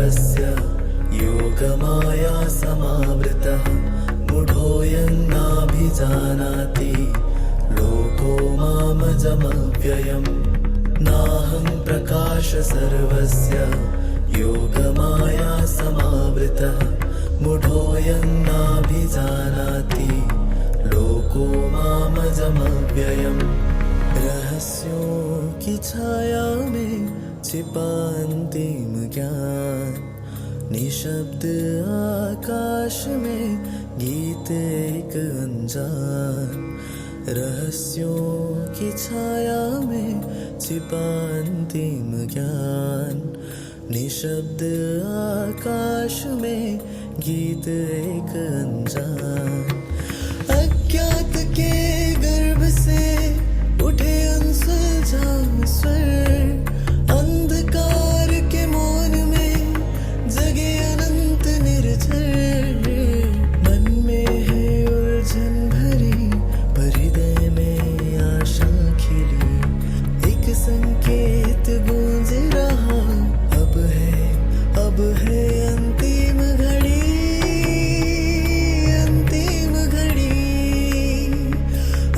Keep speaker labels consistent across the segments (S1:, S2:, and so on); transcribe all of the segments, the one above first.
S1: सर्वस्य योगमाया समावृतः मूढोऽयं नाभिजानाति लोको मामजमव्ययम् नाहं प्रकाश सर्वस्य योगमाया समावृतः मूढोऽयं नाभिजानाति लोको मामजमव्ययम् रहस्यों की छाया में छिपा अंतिम ज्ञान निशब्द आकाश में गीत एक अनजान रहस्यों की छाया में छिपा अंतिम ज्ञान निशब्द आकाश में गीत एक अनजान अज्ञात के गर्भ से उठे अनसुलझा स्वर अंधकार के मौन में जगे अनंत निर्झर मन में है उलझन भरी पर हृदय में आशा खिली एक संकेत गूंज रहा अब है अंतिम घड़ी अंतिम घड़ी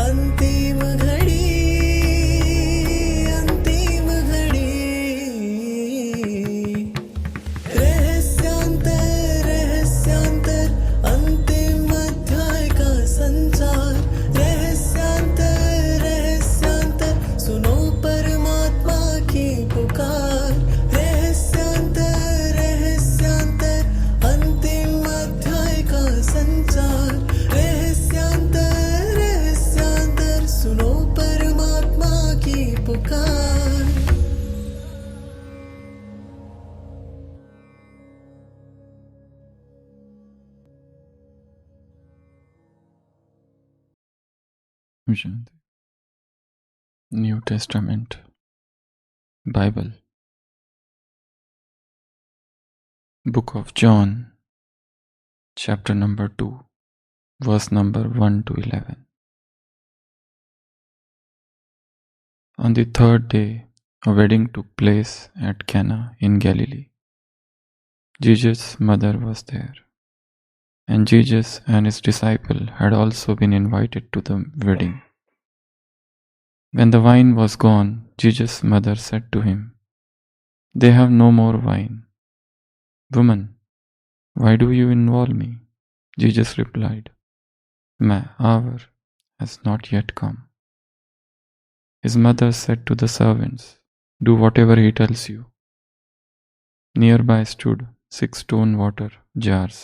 S1: अंतिम घड़ी अंतिम घड़ी रहस्यांतर अंतिम अध्याय का संचार रहस्यांतर सुनो परमात्मा की पुकार रहस्यांतर अंतिम अध्याय का संचार रहस्यांतर सुनो परमात्मा की पुकार
S2: Shanti. New Testament, Bible, Book of John, chapter number 2, verse number 1 to 11. On the third day, a wedding took place at Cana in Galilee. Jesus' mother was there, and Jesus and his disciple had also been invited to the wedding. When the wine was gone, Jesus' mother said to him, "They have no more wine." "Woman, why do you involve me?" Jesus replied, "My hour has not yet come." His mother said to the servants, "Do whatever he tells you." Nearby stood 6 stone water jars,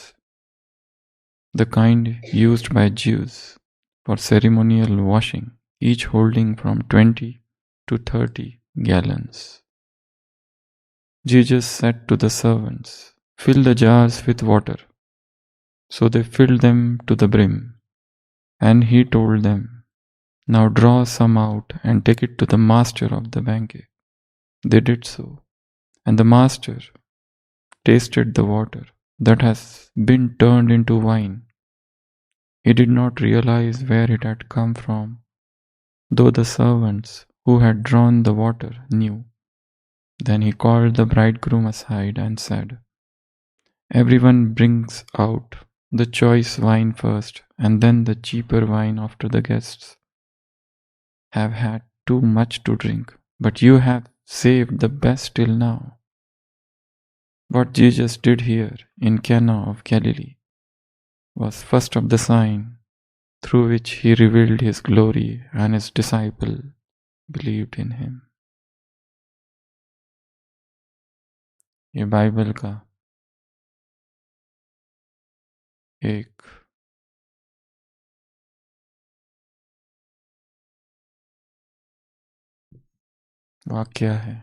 S2: the kind used by Jews for ceremonial washing, each holding from 20 to 30 gallons. Jesus said to the servants, "Fill the jars with water." So they filled them to the brim. And he told them, "Now draw some out and take it to the master of the banquet." They did so, and the master tasted the water that has been turned into wine. He did not realize where it had come from, though the servants who had drawn the water knew. Then he called the bridegroom aside and said, "Everyone brings out the choice wine first, and then the cheaper wine after the guests have had too much to drink, but you have saved the best till now." What Jesus did here in Cana of Galilee was first of the sign through which he revealed his glory, and his disciple believed in him. ये Bible का एक वाक्य है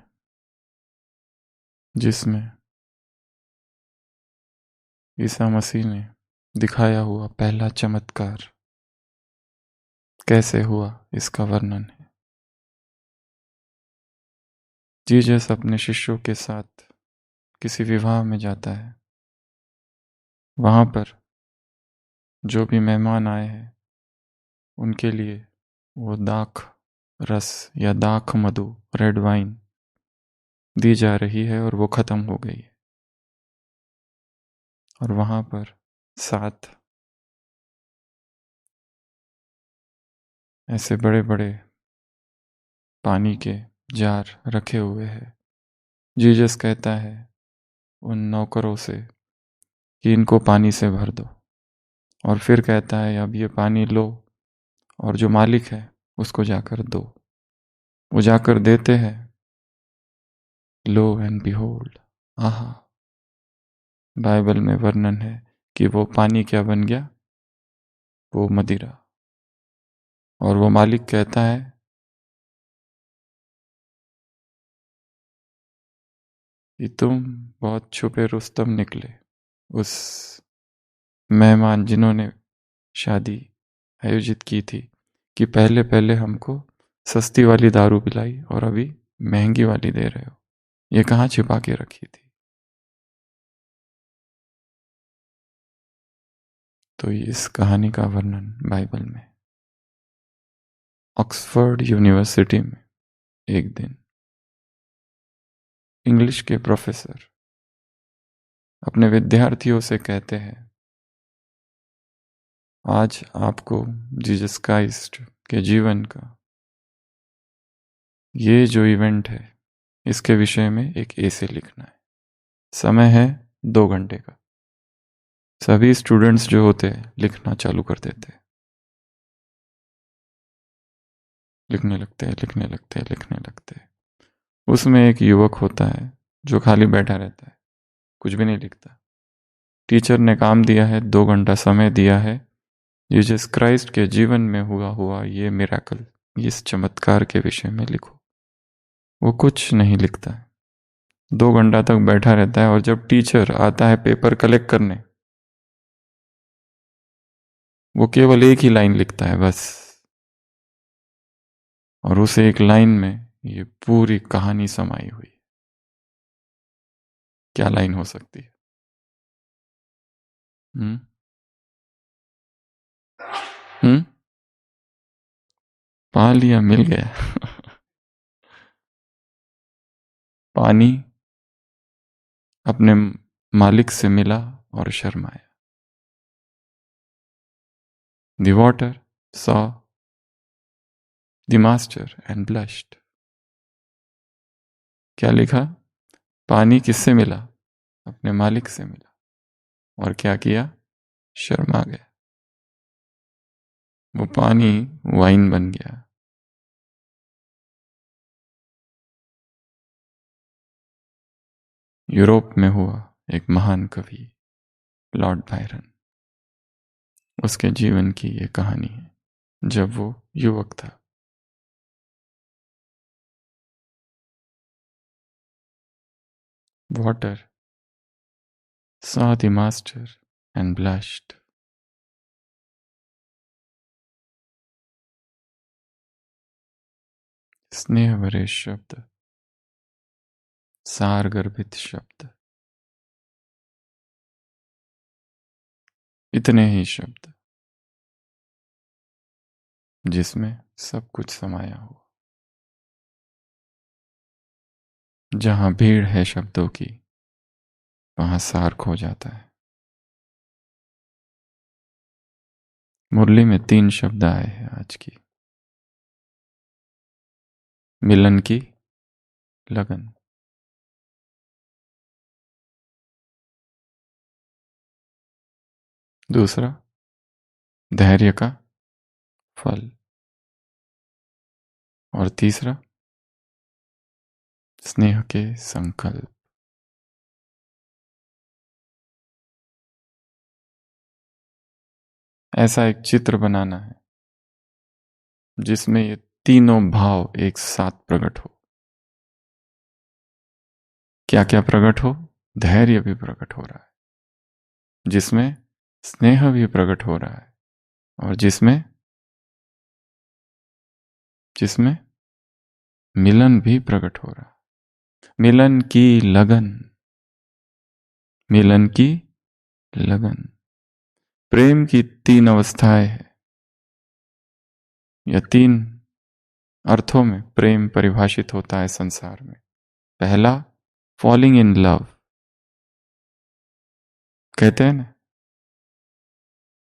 S2: जिसमें ईसा मसीह ने दिखाया हुआ पहला चमत्कार कैसे हुआ इसका वर्णन है। जीसस अपने शिष्यों के साथ किसी विवाह में जाता है। वहाँ पर जो भी मेहमान आए हैं उनके लिए वो दाख रस या दाख मधु रेड वाइन दी जा रही है और वो ख़त्म हो गई है। और वहां पर 7 ऐसे बड़े बड़े पानी के जार रखे हुए हैं। जीसस कहता है उन नौकरों से कि इनको पानी से भर दो, और फिर कहता है अब ये पानी लो और जो मालिक है उसको जाकर दो। वो जाकर देते हैं। लो एंड बिहोल्ड, आहा, बाइबल में वर्णन है कि वो पानी क्या बन गया? वो मदिरा। और वो मालिक कहता है कि तुम बहुत छुपे रुस्तम निकले, उस मेहमान जिन्होंने शादी आयोजित की थी, कि पहले पहले हमको सस्ती वाली दारू पिलाई और अभी महंगी वाली दे रहे हो। ये कहाँ छिपा के रखी थी? तो इस कहानी का वर्णन बाइबल में। ऑक्सफोर्ड यूनिवर्सिटी में एक दिन इंग्लिश के प्रोफेसर अपने विद्यार्थियों से कहते हैं, आज आपको जीसस क्राइस्ट के जीवन का ये जो इवेंट है इसके विषय में एक एसे लिखना है। समय है 2 घंटे का। सभी स्टूडेंट्स जो होते हैं लिखना चालू कर देते हैं। लिखने लगते हैं, लिखने लगते हैं, लिखने लगते हैं। उसमें एक युवक होता है जो खाली बैठा रहता है, कुछ भी नहीं लिखता। टीचर ने काम दिया है, 2 घंटा समय दिया है, जीसस क्राइस्ट के जीवन में हुआ हुआ ये मिरेकल, इस चमत्कार के विषय में लिखो। वो कुछ नहीं लिखता है, 2 घंटा तक बैठा रहता है। और जब टीचर आता है पेपर कलेक्ट करने, वो केवल एक ही लाइन लिखता है बस। और उस एक लाइन में ये पूरी कहानी समाई हुई। क्या लाइन हो सकती है? हम्म हम्म पा लिया, मिल गया। पानी अपने मालिक से मिला और शर्माया। The water saw the master and blushed. क्या लिखा? पानी किससे मिला? अपने मालिक से मिला, और क्या किया? शर्मा गया। वो पानी वाइन बन गया। यूरोप में हुआ एक महान कवि लॉर्ड बायरन, उसके जीवन की ये कहानी है जब वो युवक था। Water saw the master and blushed. स्नेह भरे शब्द, सार गर्भित शब्द, इतने ही शब्द जिसमें सब कुछ समाया हो। जहां भीड़ है शब्दों की, वहां सार खो जाता है। मुरली में 3 शब्द आए हैं आज की। मिलन की लगन, दूसरा धैर्य का फल, और तीसरा स्नेह के संकल्प। ऐसा एक चित्र बनाना है जिसमें ये तीनों भाव एक साथ प्रकट हो। क्या क्या प्रकट हो? धैर्य भी प्रकट हो रहा है, जिसमें स्नेह भी प्रकट हो रहा है, और जिसमें जिसमें मिलन भी प्रकट हो रहा है। मिलन की लगन, मिलन की लगन। प्रेम की 3 अवस्थाएं हैं, या 3 अर्थों में प्रेम परिभाषित होता है संसार में। पहला, फॉलिंग इन लव, कहते हैं ना,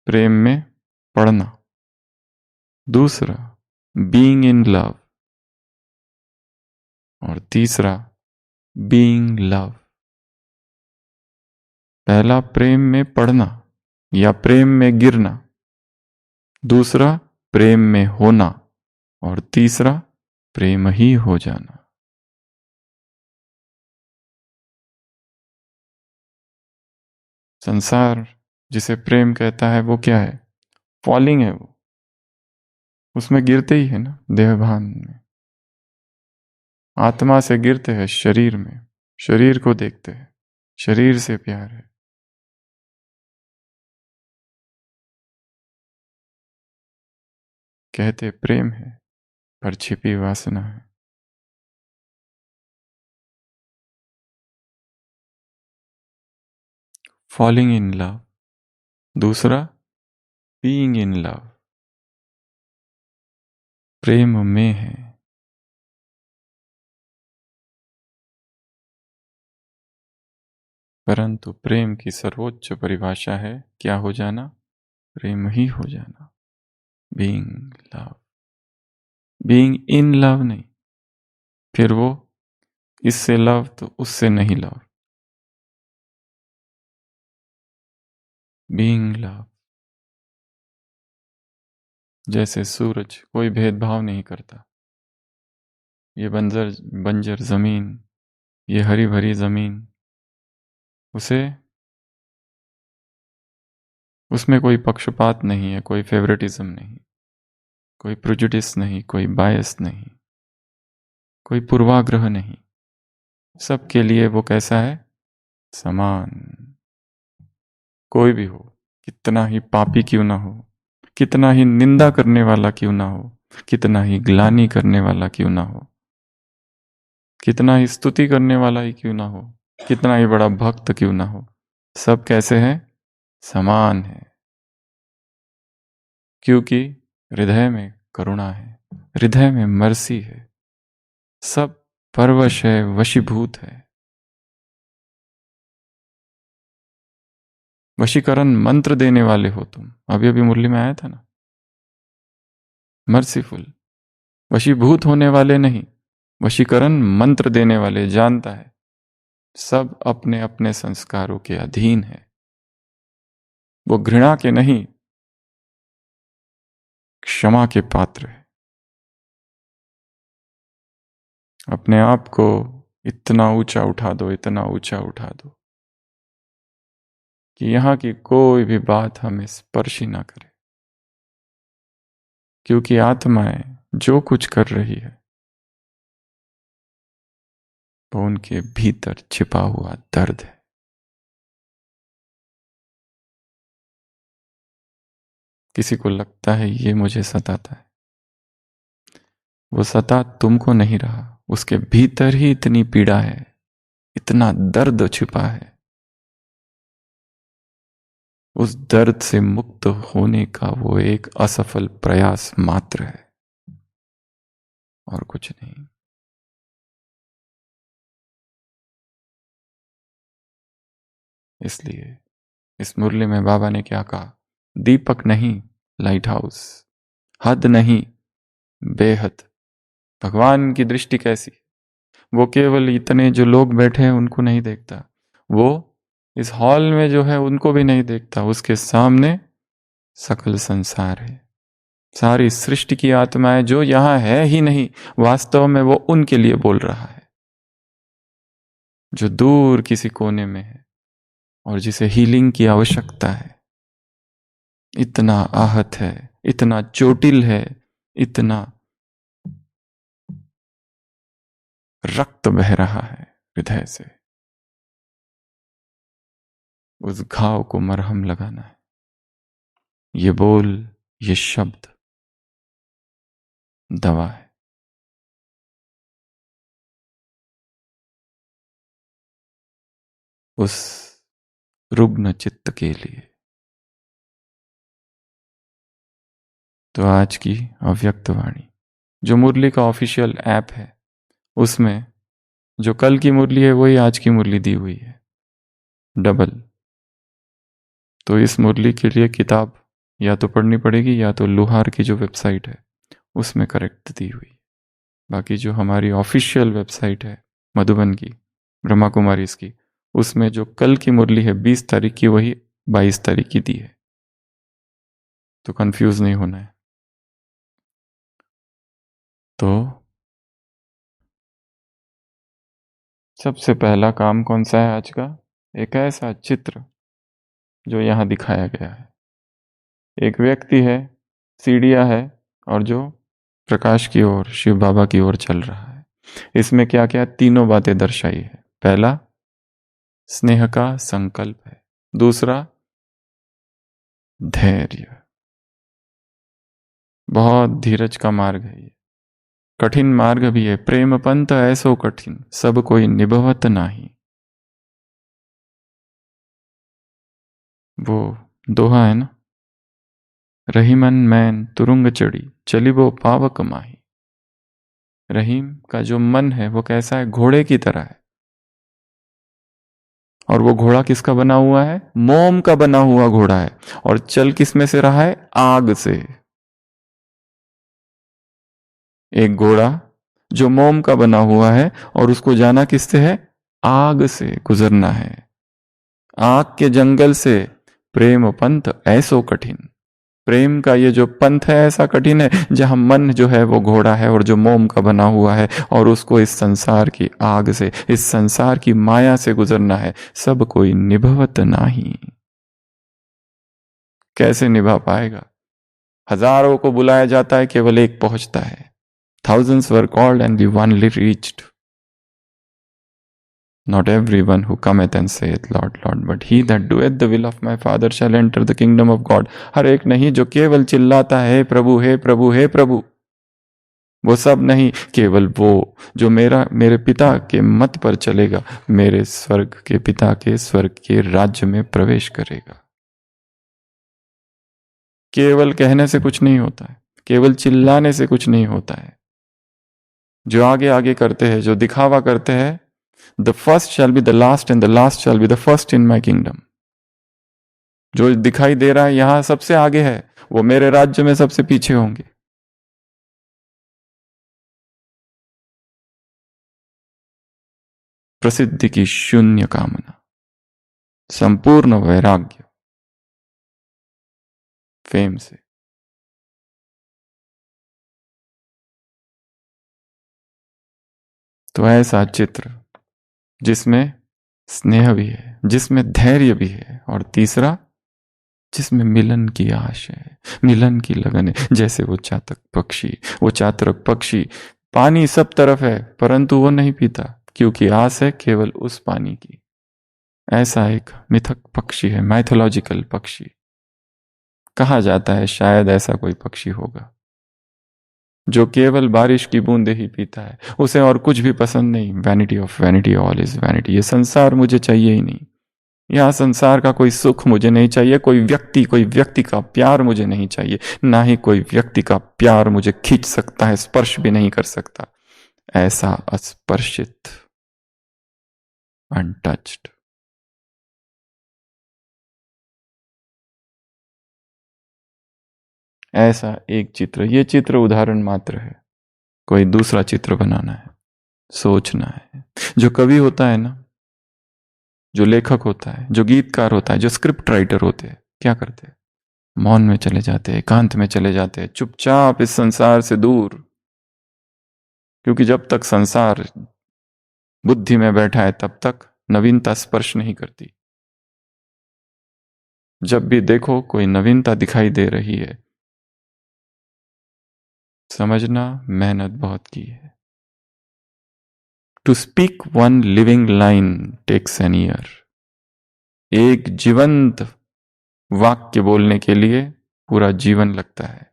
S2: प्रेम में पड़ना। दूसरा बीइंग इन लव, और तीसरा बीइंग लव। पहला प्रेम में पड़ना या प्रेम में गिरना, दूसरा प्रेम में होना, और तीसरा प्रेम ही हो जाना। संसार जिसे प्रेम कहता है वो क्या है? फॉलिंग है वो, उसमें गिरते ही है ना, देहभान में। आत्मा से गिरते हैं शरीर में, शरीर को देखते हैं, शरीर से प्यार है। कहते प्रेम है पर छिपी वासना है। फॉलिंग इन लव, दूसरा बीइंग इन लव। प्रेम में है। परंतु प्रेम की सर्वोच्च परिभाषा है क्या हो जाना? प्रेम ही हो जाना। Being love, being in love नहीं। फिर वो इससे लव तो उससे नहीं लव। बीइंग लव, जैसे सूरज कोई भेदभाव नहीं करता। ये बंजर जमीन, ये हरी भरी जमीन, उसे उसमें कोई पक्षपात नहीं है, कोई फेवरेटिज्म नहीं, कोई प्रेजुडिस नहीं, कोई बायस नहीं, कोई पूर्वाग्रह नहीं। सबके लिए वो कैसा है? समान। कोई भी हो, कितना ही पापी क्यों ना हो, कितना ही निंदा करने वाला क्यों ना हो, कितना ही ग्लानि करने वाला क्यों ना हो, कितना ही स्तुति करने वाला ही क्यों ना हो, कितना ही बड़ा भक्त क्यों ना हो, सब कैसे हैं? समान है। क्योंकि हृदय में करुणा है, हृदय में मर्सी है, सब परवश है, वशीभूत है। वशीकरण मंत्र देने वाले हो तुम। अभी अभी मुरली में आया था ना, मर्सीफुल। वशीभूत होने वाले नहीं, वशीकरण मंत्र देने वाले। जानता है सब अपने अपने संस्कारों के अधीन है। वो घृणा के नहीं, क्षमा के पात्र है। अपने आप को इतना ऊंचा उठा दो, इतना ऊंचा उठा दो कि यहां की कोई भी बात हमें स्पर्श ही ना करे। क्योंकि आत्माएं जो कुछ कर रही है वो उनके भीतर छिपा हुआ दर्द है। किसी को लगता है ये मुझे सताता है, वो सता तुमको नहीं रहा, उसके भीतर ही इतनी पीड़ा है, इतना दर्द छिपा है। उस दर्द से मुक्त होने का वो एक असफल प्रयास मात्र है, और कुछ नहीं। इसलिए इस मुरली में बाबा ने क्या कहा? दीपक नहीं, लाइट हाउस। हद नहीं, बेहद। भगवान की दृष्टि कैसी? वो केवल इतने जो लोग बैठे हैं उनको नहीं देखता, वो इस हॉल में जो है उनको भी नहीं देखता। उसके सामने सकल संसार है, सारी सृष्टि की आत्माएं जो यहां है ही नहीं, वास्तव में वो उनके लिए बोल रहा है, जो दूर किसी कोने में है और जिसे हीलिंग की आवश्यकता है। इतना आहत है, इतना चोटिल है, इतना रक्त बह रहा है हृदय से। उस घाव को मरहम लगाना है। ये बोल, ये शब्द दवा है। उस रुग्ण चित्त के लिए। तो आज की अव्यक्त वाणी जो मुरली का ऑफिशियल ऐप है, उसमें जो कल की मुरली है वही आज की मुरली दी हुई है, डबल। तो इस मुरली के लिए किताब या तो पढ़नी पड़ेगी या तो लोहार की जो वेबसाइट है उसमें करेक्ट दी हुई। बाकी जो हमारी ऑफिशियल वेबसाइट है मधुबन की, ब्रह्मा कुमारी की, उसमें जो कल की मुरली है 20 तारीख की, वही 22 तारीख की दी है, तो कंफ्यूज नहीं होना है। तो सबसे पहला काम कौन सा है आज का? एक ऐसा चित्र जो यहां दिखाया गया है। एक व्यक्ति है, सीढ़ियां है, और जो प्रकाश की ओर, शिव बाबा की ओर चल रहा है। इसमें क्या क्या तीनों बातें दर्शाई है। पहला, स्नेह का संकल्प है। दूसरा, धैर्य, बहुत धीरज का मार्ग है ये, कठिन मार्ग भी है। प्रेम पंथ ऐसो कठिन, सब कोई निभवत नाही। वो दोहा है ना, रहीमन मैन तुरुंग चढ़ी, चली वो पावक माही। रहीम का जो मन है वो कैसा है? घोड़े की तरह है। और वो घोड़ा किसका बना हुआ है? मोम का बना हुआ घोड़ा है। और चल किस में से रहा है? आग से। एक घोड़ा जो मोम का बना हुआ है और उसको जाना किससे है? आग से गुजरना है। आग के जंगल से प्रेम पंथ ऐसो कठिन। प्रेम का ये जो पंथ है ऐसा कठिन है, जहां मन जो है वो घोड़ा है और जो मोम का बना हुआ है, और उसको इस संसार की आग से, इस संसार की माया से गुजरना है। सब कोई निभवत नाही। कैसे निभा पाएगा? हजारों को बुलाया जाता है, केवल एक पहुंचता है। Thousands were called and we only reached. Not everyone who cometh and saith, Lord, Lord, but he that doeth the will of my Father shall enter the kingdom of God. हर एक नहीं जो केवल चिल्लाता है, प्रभु हे प्रभु हे प्रभु, वो सब नहीं। केवल वो जो मेरे पिता के मत पर चलेगा, मेरे स्वर्ग के पिता के स्वर्ग के राज्य में प्रवेश करेगा। केवल कहने से कुछ नहीं होता है, केवल चिल्लाने से कुछ नहीं होता है। जो आगे आगे करते हैं, जो दिखावा करते हैं, the first shall be the last and the last shall be the first in my kingdom. जो दिखाई दे रहा है यहां सबसे आगे है, वो मेरे राज्य में सबसे पीछे होंगे। प्रसिद्धि की शून्य कामना, संपूर्ण वैराग्य फेम से। तो ऐसा चित्र जिसमें स्नेह भी है, जिसमें धैर्य भी है, और तीसरा जिसमें मिलन की आश है, मिलन की लगन है। जैसे वो चातक पक्षी, वो चातक पक्षी, पानी सब तरफ है परंतु वो नहीं पीता, क्योंकि आस है केवल उस पानी की। ऐसा एक मिथक पक्षी है, माइथोलॉजिकल पक्षी। कहा जाता है शायद ऐसा कोई पक्षी होगा जो केवल बारिश की बूंदे ही पीता है, उसे और कुछ भी पसंद नहीं। Vanity of vanity, all is vanity. ये संसार मुझे चाहिए ही नहीं। यहां संसार का कोई सुख मुझे नहीं चाहिए, कोई व्यक्ति का प्यार मुझे नहीं चाहिए, ना ही कोई व्यक्ति का प्यार मुझे खींच सकता है, स्पर्श भी नहीं कर सकता। ऐसा अस्पर्शित, अनटच्ड। ऐसा एक चित्र, ये चित्र उदाहरण मात्र है, कोई दूसरा चित्र बनाना है, सोचना है। जो कवि होता है ना, जो लेखक होता है, जो गीतकार होता है, जो स्क्रिप्ट राइटर होते हैं, क्या करते हैं? मौन में चले जाते हैं, एकांत में चले जाते हैं, चुपचाप इस संसार से दूर। क्योंकि जब तक संसार बुद्धि में बैठा है तब तक नवीनता स्पर्श नहीं करती। जब भी देखो कोई नवीनता दिखाई दे रही है, समझना मेहनत बहुत की है। To speak one living line takes an year. एक जीवंत वाक्य बोलने के लिए पूरा जीवन लगता है।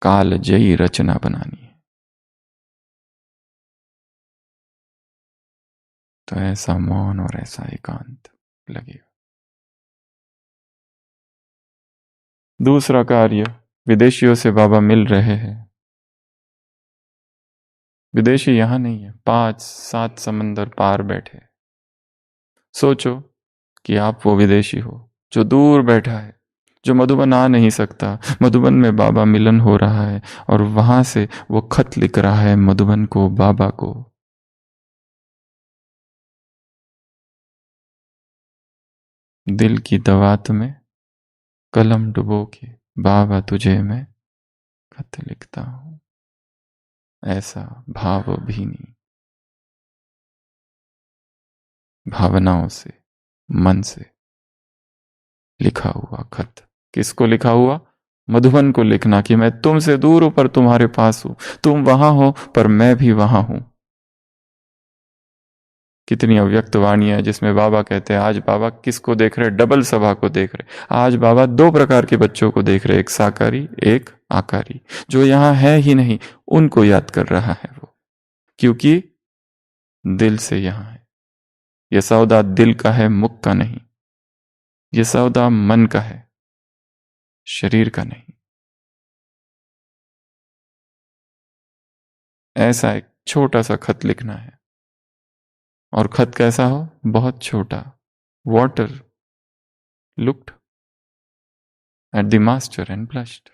S2: कालजयी रचना बनानी है। तो ऐसा मौन और ऐसा एकांत लगेगा। दूसरा कार्य, विदेशियों से बाबा मिल रहे हैं। विदेशी यहां नहीं है, 5-7 समंदर पार बैठे। सोचो कि आप वो विदेशी हो जो दूर बैठा है, जो मधुबन आ नहीं सकता। मधुबन में बाबा मिलन हो रहा है और वहां से वो खत लिख रहा है मधुबन को, बाबा को। दिल की दवात में कलम डुबो के बाबा तुझे मैं खत लिखता हूं। ऐसा भावभीनी भावनाओं से, मन से लिखा हुआ खत। किसको लिखा हुआ? मधुबन को लिखना कि मैं तुमसे दूर हूं पर तुम्हारे पास हूं, तुम वहां हो पर मैं भी वहां हूं। कितनी अव्यक्त वाणी है जिसमें बाबा कहते हैं, आज बाबा किसको देख रहे? डबल सभा को देख रहे। आज बाबा दो प्रकार के बच्चों को देख रहे, एक साकारी एक आकारी। जो यहां है ही नहीं उनको याद कर रहा है वो, क्योंकि दिल से यहां है। यह सौदा दिल का है, मुख का नहीं। यह सौदा मन का है, शरीर का नहीं। ऐसा एक छोटा सा खत लिखना है, और खत कैसा हो? बहुत छोटा। Water looked at the master and blushed.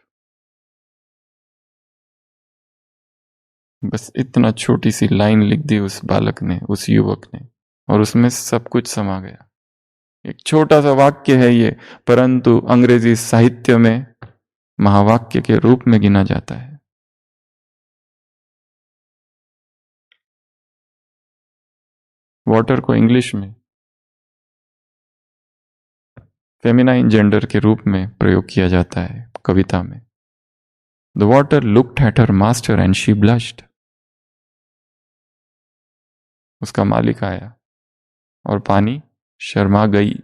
S2: बस इतना छोटी सी लाइन लिख दी उस बालक ने, उस युवक ने, और उसमें सब कुछ समा गया। एक छोटा सा वाक्य है ये, परंतु अंग्रेजी साहित्य में महावाक्य के रूप में गिना जाता है। वाटर को इंग्लिश में फेमिनाइन जेंडर के रूप में प्रयोग किया जाता है कविता में। The water looked at her master and she blushed. उसका मालिक आया और पानी शर्मा गई।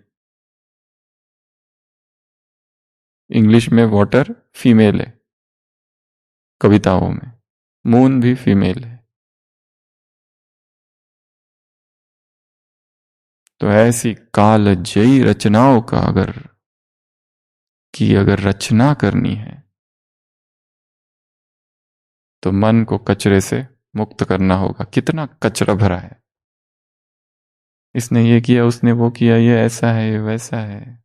S2: इंग्लिश में वाटर फीमेल है कविताओं में, मून भी फीमेल है। तो ऐसी कालजयी रचनाओं का अगर रचना करनी है तो मन को कचरे से मुक्त करना होगा। कितना कचरा भरा है, इसने ये किया, उसने वो किया, ये ऐसा है, ये वैसा है।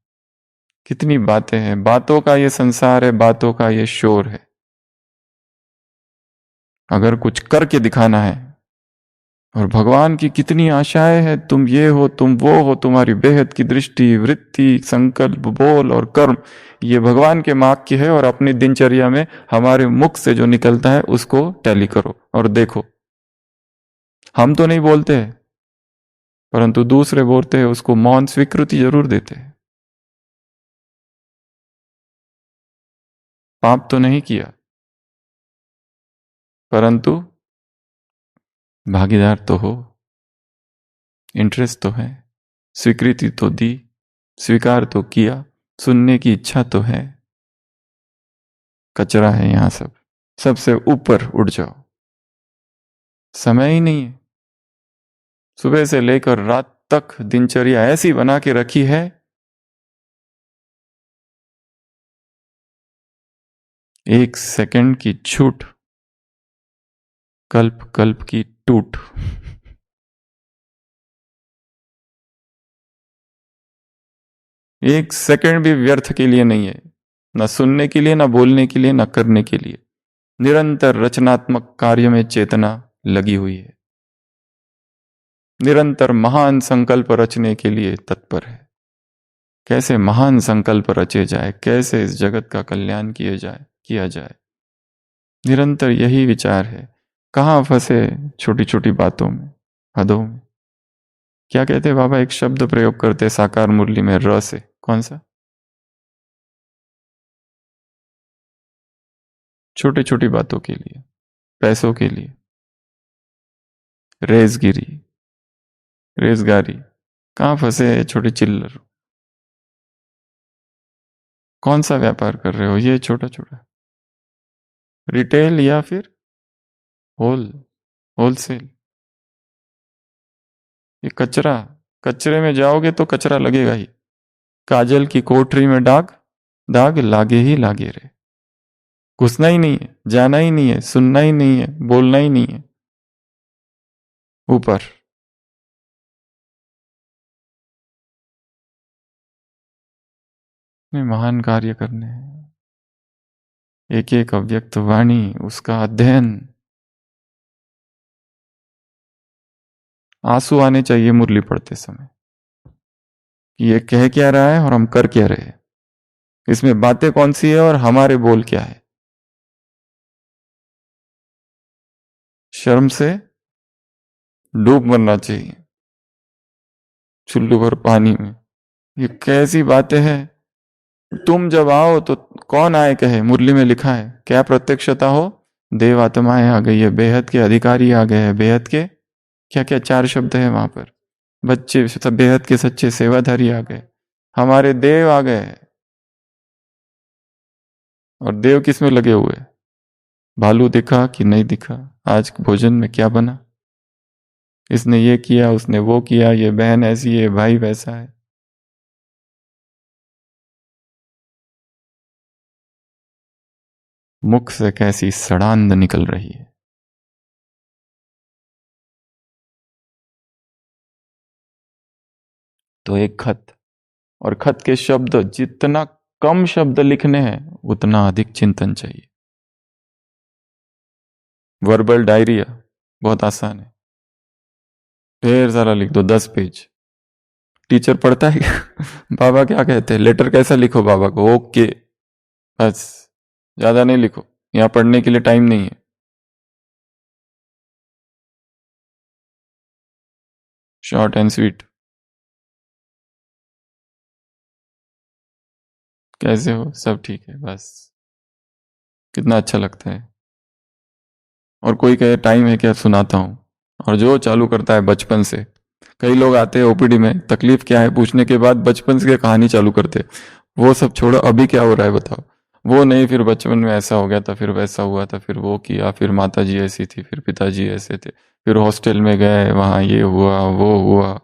S2: कितनी बातें हैं, बातों का ये संसार है, बातों का ये शोर है। अगर कुछ करके दिखाना है, और भगवान की कितनी आशाएं हैं, तुम ये हो, तुम वो हो, तुम्हारी बेहद की दृष्टि, वृत्ति, संकल्प, बोल और कर्म, ये भगवान के वाक्य है। और अपनी दिनचर्या में हमारे मुख से जो निकलता है उसको टैली करो और देखो। हम तो नहीं बोलते हैं, परंतु दूसरे बोलते हैं, उसको मौन स्वीकृति जरूर देते हैं। पाप तो नहीं किया, परंतु भागीदार तो हो, इंटरेस्ट तो है, स्वीकृति तो दी, स्वीकार तो किया, सुनने की इच्छा तो है। कचरा है यहां सब, सबसे ऊपर उठ जाओ। समय ही नहीं है। सुबह से लेकर रात तक दिनचर्या ऐसी बना के रखी है, एक सेकंड की छूट, कल्प कल्प की टूट। एक सेकंड भी व्यर्थ के लिए नहीं है, ना सुनने के लिए, ना बोलने के लिए, ना करने के लिए। निरंतर रचनात्मक कार्य में चेतना लगी हुई है, निरंतर महान संकल्प रचने के लिए तत्पर है। कैसे महान संकल्प रचे जाए, कैसे इस जगत का कल्याण किया जाए, निरंतर यही विचार है। कहां फंसे छोटी छोटी बातों में, हदों में। क्या कहते बाबा? एक शब्द प्रयोग करते साकार मुरली में, र से। कौन सा? छोटी छोटी बातों के लिए, पैसों के लिए, रेजगिरी, रेजगारी। कहां फंसे छोटे चिल्लर? कौन सा व्यापार कर रहे हो? ये छोटा छोटा रिटेल या फिर होलसेल। ये कचरा, कचरे में जाओगे तो कचरा लगेगा ही। काजल की कोठरी में दाग, दाग लागे ही लागे रे। घुसना ही नहीं है, जाना ही नहीं है, सुनना ही नहीं है, बोलना ही नहीं है। ऊपर। में महान कार्य करने हैं, एक एक अव्यक्त वाणी, उसका अध्ययन। आंसू आने चाहिए मुरली पढ़ते समय कि ये कह क्या रहा है और हम कर क्या रहे हैं, इसमें बातें कौन सी है और हमारे बोल क्या है। शर्म से डूब मरना चाहिए चुल्लू भर पानी में। ये कैसी बातें हैं। तुम जब आओ तो कौन आए कहे, मुरली में लिखा है क्या प्रत्यक्षता हो, देव आत्माएं आ गई है, बेहद के अधिकारी आ गए हैं, बेहद के क्या क्या चार शब्द है वहां पर, बच्चे सब बेहद के सच्चे सेवाधारी आ गए, हमारे देव आ गए। और देव किस में लगे हुए, भालू दिखा कि नहीं दिखा, आज भोजन में क्या बना, इसने ये किया उसने वो किया, ये बहन ऐसी है भाई वैसा है। मुख से कैसी सड़ांध निकल रही है। तो एक खत, और खत के शब्द जितना कम शब्द लिखने हैं उतना अधिक चिंतन चाहिए। वर्बल डायरिया बहुत आसान है, ढेर सारा लिख दो, 10 पेज। टीचर पढ़ता है बाबा क्या कहते हैं, लेटर कैसा लिखो बाबा को, ओके बस, ज्यादा नहीं लिखो, यहां पढ़ने के लिए टाइम नहीं है। Short and sweet. कैसे हो, सब ठीक है, बस। कितना अच्छा लगता है। और कोई कहे टाइम है क्या, सुनाता हूं, और जो चालू करता है बचपन से। कई लोग आते हैं ओपीडी में, तकलीफ क्या है पूछने के बाद बचपन से कहानी चालू करते। वो सब छोड़ो, अभी क्या हो रहा है बताओ। वो नहीं, फिर बचपन में ऐसा हो गया था, फिर वैसा हुआ था, फिर वो किया, फिर माता जी ऐसी थी, फिर पिताजी ऐसे थे, फिर हॉस्टल में गए, वहां ये हुआ वो हुआ।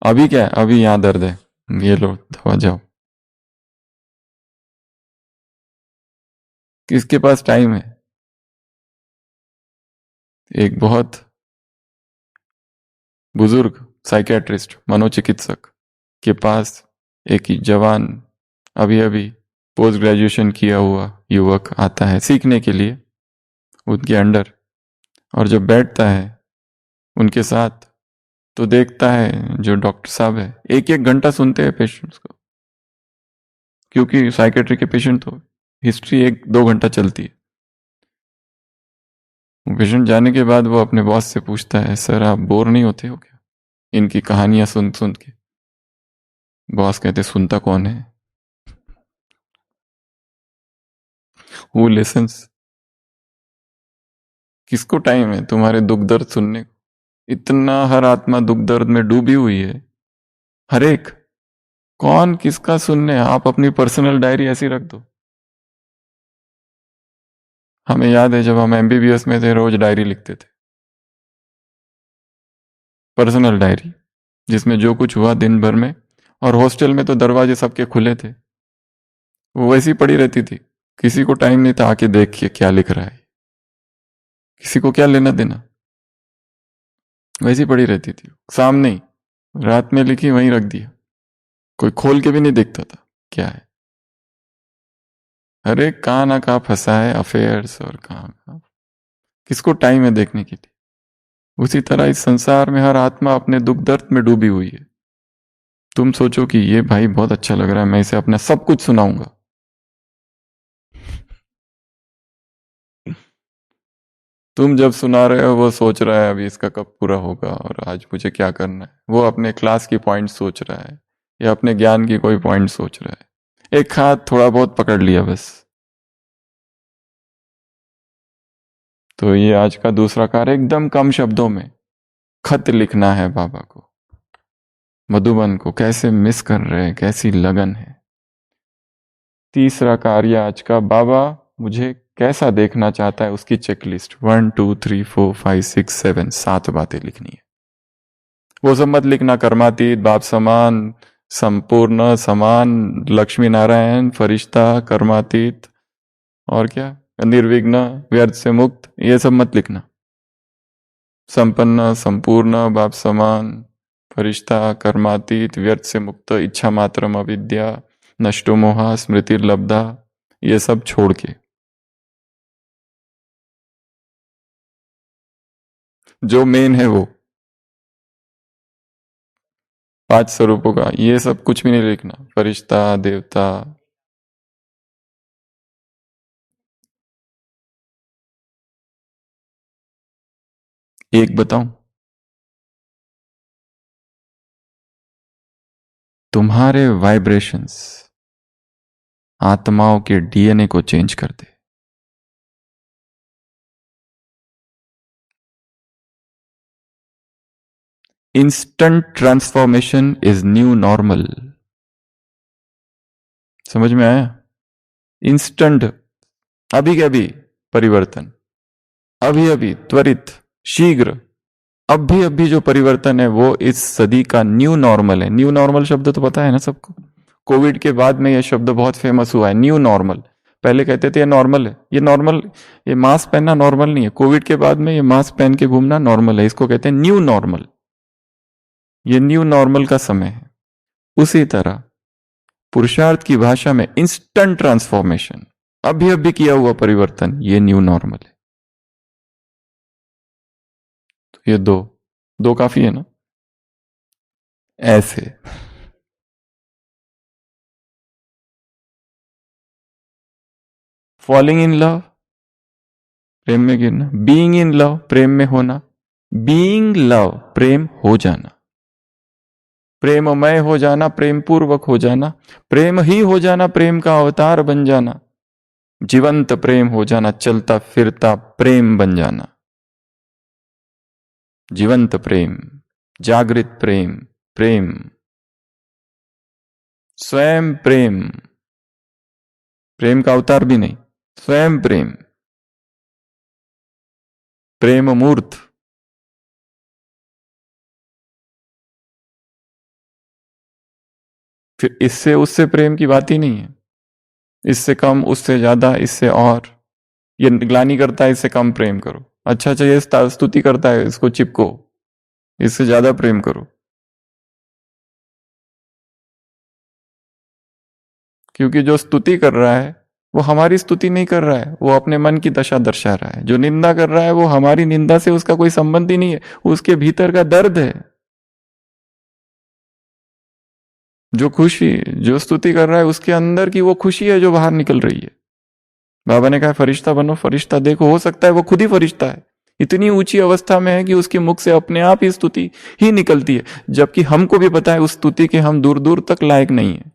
S2: अभी क्या है, अभी यहाँ दर्द है, ये लो दवा जाओ। किसके पास टाइम है। एक बहुत बुजुर्ग साइकेट्रिस्ट मनोचिकित्सक के पास एक ही जवान, अभी अभी पोस्ट ग्रेजुएशन किया हुआ युवक आता है सीखने के लिए उनके अंडर। और जब बैठता है उनके साथ तो देखता है जो डॉक्टर साहब है एक एक घंटा सुनते हैं पेशेंट्स को, क्योंकि साइकेट्री के पेशेंट तो हिस्ट्री 1-2 घंटा चलती है। पेशेंट जाने के बाद वो अपने बॉस से पूछता है, सर आप बोर नहीं होते हो क्या इनकी कहानियां सुन सुन के। बॉस कहते, सुनता कौन है, हु लिसन्स। किसको टाइम है तुम्हारे दुख दर्द सुनने को। इतना हर आत्मा दुख दर्द में डूबी हुई है, हर एक। कौन किसका सुनने, आप अपनी पर्सनल डायरी ऐसी रख दो। हमें याद है जब हम एमबीबीएस में थे रोज डायरी लिखते थे, पर्सनल डायरी, जिसमें जो कुछ हुआ दिन भर में। और हॉस्टल में तो दरवाजे सबके खुले थे, वो वैसी पड़ी रहती थी, किसी को टाइम नहीं था आके देखिए क्या लिख रहा है, किसी को क्या लेना देना, वैसी पड़ी रहती थी सामने ही। रात में लिखी वहीं रख दिया, कोई खोल के भी नहीं देखता था क्या है। अरे कहाँ ना कहाँ फंसा है अफेयर्स, और कहाँ कहाँ, किसको टाइम है देखने के लिए। उसी तरह इस संसार में हर आत्मा अपने दुख दर्द में डूबी हुई है। तुम सोचो कि ये भाई बहुत अच्छा लग रहा है, मैं इसे अपना सब कुछ सुनाऊंगा। तुम जब सुना रहे हो वो सोच रहा है अभी इसका कब पूरा होगा और आज मुझे क्या करना है। वो अपने क्लास की पॉइंट सोच रहा है या अपने ज्ञान की कोई पॉइंट सोच रहा है, एक हाथ थोड़ा बहुत पकड़ लिया बस। तो ये आज का दूसरा कार्य, एकदम कम शब्दों में खत लिखना है बाबा को, मधुबन को। कैसे मिस कर रहे हैं, कैसी लगन है। तीसरा कार्य आज का, बाबा मुझे कैसा देखना चाहता है उसकी चेकलिस्ट, 1 2 3 4 5 6 7, 7 बातें लिखनी है। वो सब मत लिखना, कर्मातीत, बाप समान, संपूर्ण, समान, लक्ष्मी नारायण, फरिश्ता, कर्मातीत, और क्या, निर्विघ्न, व्यर्थ से मुक्त, ये सब मत लिखना। संपन्न, संपूर्ण, बाप समान, फरिश्ता, कर्मातीत, व्यर्थ से मुक्त, इच्छा मात्रम अविद्या, नष्टो मोहा, स्मृतिर्लब्धा, ये सब छोड़ के जो मेन है वो 5 स्वरूपों का, ये सब कुछ भी नहीं लिखना। फरिश्ता, देवता, एक बताऊं, तुम्हारे वाइब्रेशंस आत्माओं के डीएनए को चेंज कर दे। Instant transformation is new normal. समझ में आया? इंस्टेंट, अभी के अभी परिवर्तन, अभी अभी त्वरित, शीघ्र, अभी अभी जो परिवर्तन है वो इस सदी का न्यू नॉर्मल है। न्यू नॉर्मल शब्द तो पता है ना सबको? कोविड के बाद में यह शब्द बहुत फेमस हुआ है, न्यू नॉर्मल। पहले कहते थे ये नॉर्मल है, ये नॉर्मल, ये मास्क पहनना नॉर्मल नहीं है। कोविड के बाद में ये मास्क पहन के घूमना नॉर्मल है, इसको कहते हैं न्यू नॉर्मल। ये न्यू नॉर्मल का समय है। उसी तरह पुरुषार्थ की भाषा में इंस्टेंट ट्रांसफॉर्मेशन, अभी अभी किया हुआ परिवर्तन, ये न्यू नॉर्मल है। तो ये दो दो काफी है ना? ऐसे फॉलिंग इन लव, प्रेम में गिरना। बीइंग इन लव, प्रेम में होना। बीइंग लव, प्रेम हो जाना, प्रेममय हो जाना, प्रेम पूर्वक हो जाना, प्रेम ही हो जाना, प्रेम का अवतार बन जाना, जीवंत प्रेम हो जाना, चलता फिरता प्रेम बन जाना। जीवंत प्रेम, जागृत प्रेम, प्रेम स्वयं प्रेम, प्रेम का अवतार भी नहीं, स्वयं प्रेम, प्रेम मूर्त। फिर इससे उससे प्रेम की बात ही नहीं है। इससे कम, उससे ज्यादा, इससे और। ये ग्लानि करता है, इससे कम प्रेम करो। अच्छा अच्छा, ये स्तुति करता है, इसको चिपको, इससे ज्यादा प्रेम करो। क्योंकि जो स्तुति कर रहा है वो हमारी स्तुति नहीं कर रहा है, वो अपने मन की दशा दर्शा रहा है। जो निंदा कर रहा है वो हमारी निंदा से उसका कोई संबंध ही नहीं है, उसके भीतर का दर्द है। जो खुशी, जो स्तुति कर रहा है उसके अंदर की वो खुशी है जो बाहर निकल रही है। बाबा ने कहा फरिश्ता बनो, फरिश्ता देखो, हो सकता है वो खुद ही फरिश्ता है, इतनी ऊंची अवस्था में है कि उसके मुख से अपने आप ही स्तुति ही निकलती है, जबकि हमको भी पता है उस स्तुति के हम दूर दूर तक लायक नहीं है।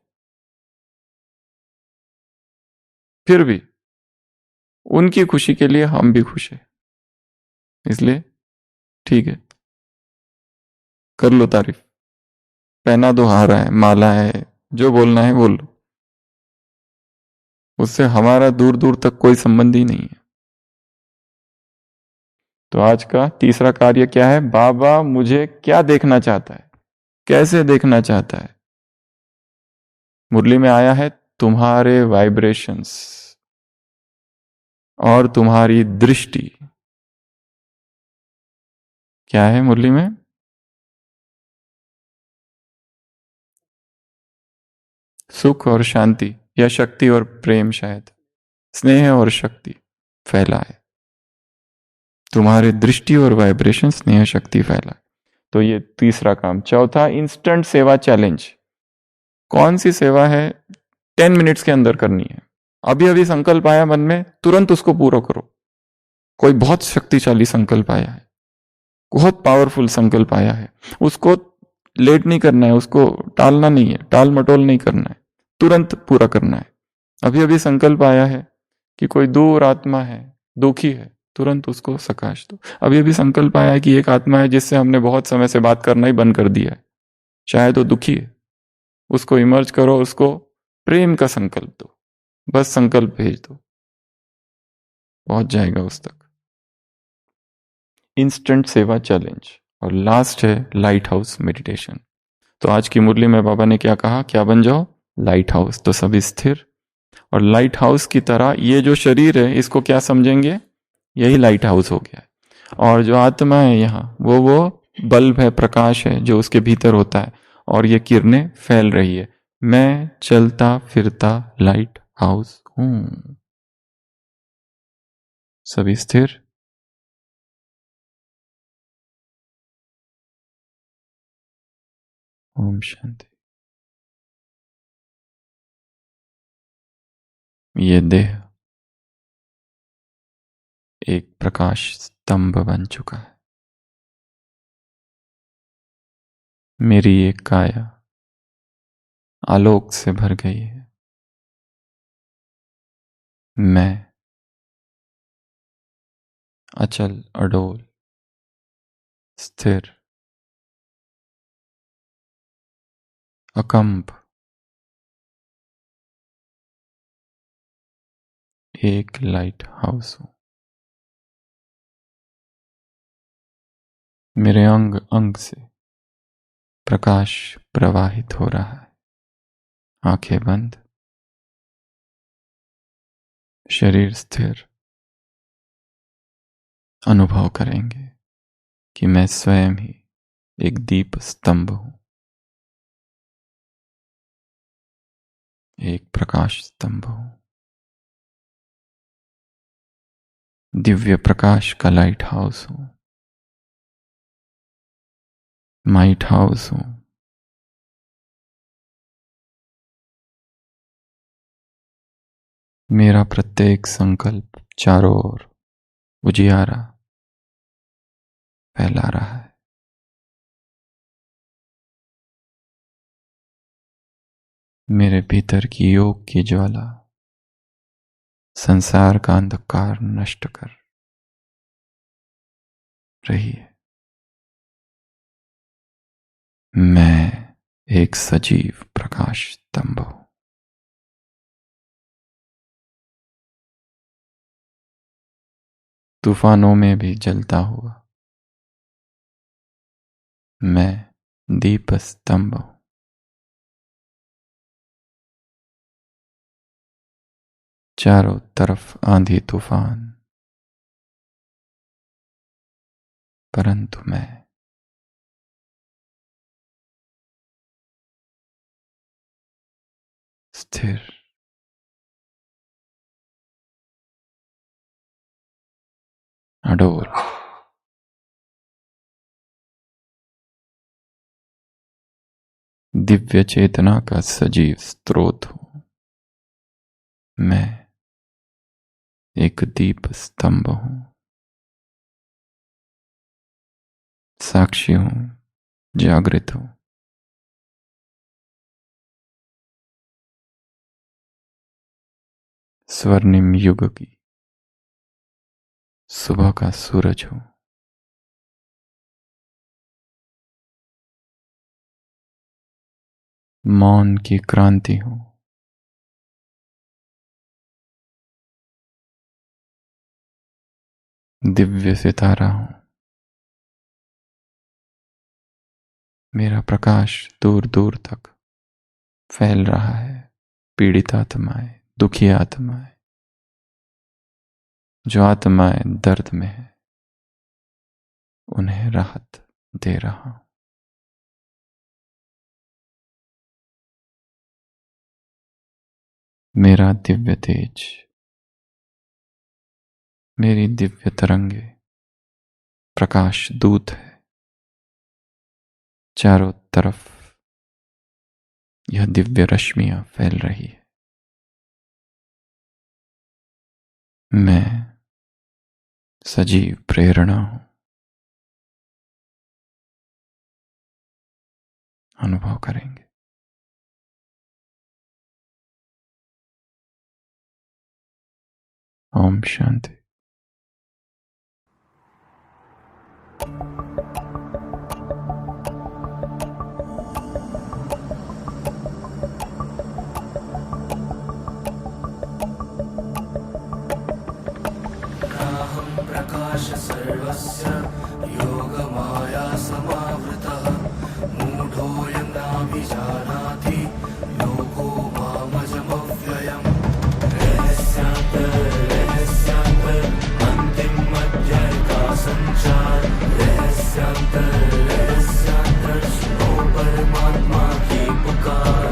S2: फिर भी उनकी खुशी के लिए हम भी खुश हैं, इसलिए ठीक है, कर लो तारीफ, पहना दो हारा है, माला है, जो बोलना है बोल लो, उससे हमारा दूर दूर तक कोई संबंध ही नहीं है। तो आज का तीसरा कार्य क्या है? बाबा मुझे क्या देखना चाहता है, कैसे देखना चाहता है? मुरली में आया है तुम्हारे वाइब्रेशंस और तुम्हारी दृष्टि। क्या है मुरली में? सुख और शांति, या शक्ति और प्रेम, शायद स्नेह और शक्ति फैला है। तुम्हारे दृष्टि और वाइब्रेशन, स्नेह शक्ति फैला है। तो ये तीसरा काम। चौथा, इंस्टेंट सेवा चैलेंज। कौन सी सेवा है? 10 मिनट्स के अंदर करनी है। अभी अभी संकल्प आया मन में, तुरंत उसको पूरा करो। कोई बहुत शक्तिशाली संकल्प आया है, बहुत पावरफुल संकल्प आया है, उसको लेट नहीं करना है, उसको टालना नहीं है, टाल मटोल नहीं करना है, तुरंत पूरा करना है। अभी अभी संकल्प आया है कि कोई दूर आत्मा है, दुखी है, तुरंत उसको सकाश दो। अभी अभी संकल्प आया है कि एक आत्मा है जिससे हमने बहुत समय से बात करना ही बंद कर दिया है, शायद वो दुखी है, उसको इमर्ज करो, उसको प्रेम का संकल्प दो, बस संकल्प भेज दो, पहुंच जाएगा उस तक। इंस्टेंट सेवा चैलेंज। और लास्ट है लाइट हाउस मेडिटेशन। तो आज की मुरली में बाबा ने क्या कहा? क्या बन जाओ? Light house. तो सभी स्थिर, और लाइट हाउस की तरह ये जो शरीर है इसको क्या समझेंगे? यही लाइट हाउस हो गया है। और जो आत्मा है यहाँ वो बल्ब है, प्रकाश है जो उसके भीतर होता है, और ये किरणें फैल रही है। मैं चलता फिरता लाइट हाउस हूं। सभी स्थिर। ओम शांति। ये देह एक प्रकाश स्तंभ बन चुका है। मेरी ये काया आलोक से भर गई है। मैं अचल अडोल स्थिर अकंप एक लाइट हाउस हूं। मेरे अंग अंग से प्रकाश प्रवाहित हो रहा है। आंखें बंद, शरीर स्थिर। अनुभव करेंगे कि मैं स्वयं ही एक दीप स्तंभ हूं, एक प्रकाश स्तंभ हूं, दिव्य प्रकाश का लाइट हाउस हूं, माइट हाउस हूं। मेरा प्रत्येक संकल्प चारों ओर उजियारा फैला रहा है। मेरे भीतर की योग की ज्वाला संसार का अंधकार नष्ट कर रही है। मैं एक सजीव प्रकाश स्तंभ हूं। तूफानों में भी जलता हुआ मैं दीप स्तंभ हूं। चारों तरफ आंधी तूफान, परंतु मैं स्थिर अडोल दिव्य चेतना का सजीव स्रोत हूं। मैं एक दीप स्तंभ हूं, साक्षी हूं, जागृत हूं। स्वर्णिम युग की सुबह का सूरज हूं। मौन की क्रांति हूं। दिव्य सितारा हूं। मेरा प्रकाश दूर दूर तक फैल रहा है। पीड़ित आत्माएं, दुखी आत्माएं, जो आत्माएं दर्द में है, उन्हें राहत दे रहा हूं। मेरा दिव्य तेज, मेरी दिव्य तरंगे प्रकाश दूत है। चारों तरफ यह दिव्य रश्मियां फैल रही है। मैं सजीव प्रेरणा हूं। अनुभव करेंगे। ओम शांति।
S1: प्रकाश सर्वस्य योगमाया समावृतः मूढोऽयं नाभिजानाति योगो मामजमव्ययम् रहस्यान्तरहस्यान्तरन्तिमध्यायिका सञ्च रहस्यांतर सुनो परमात्मा की पुकार।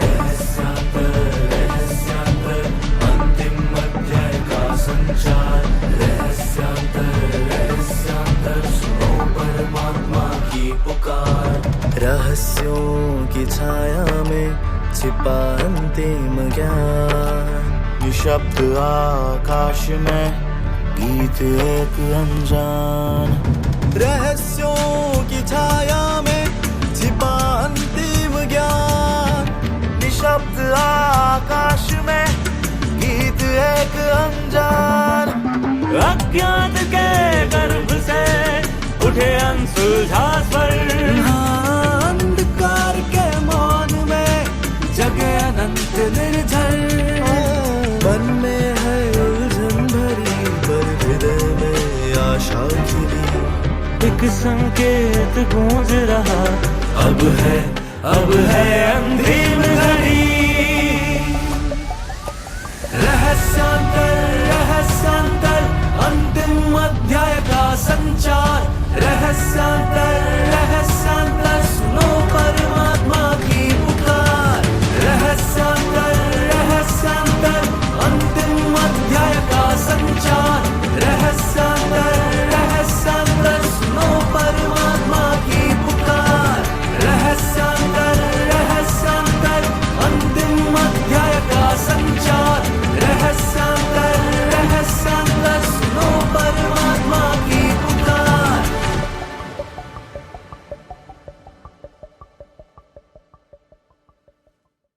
S1: रहस्यांतर रहस्यांतर अंतिम अध्याय का संचार। रहस्यांतर रहस्यांतर सुनो परमात्मा की पुकार। रहस्यों की छाया में छिपा अंतिम ज्ञान। निशब्द आकाश में गीत एक अनजान। रहस्यों की छाया में छिपा अंतिम ज्ञान। निशब्द आकाश में गीत एक अनजान। अज्ञात के गर्भ से उठे अनसुलझा स्वर। अंधकार के मौन में जगे अनंत निर्झर। मन में है उलझन भरी पर हृदय में आशा खिली। एक संकेत गूंज रहा, अब है अंतिम घड़ी। रहस्यांतर रहस्यांतर अंतिम अध्याय का संचार। रहस्यांतर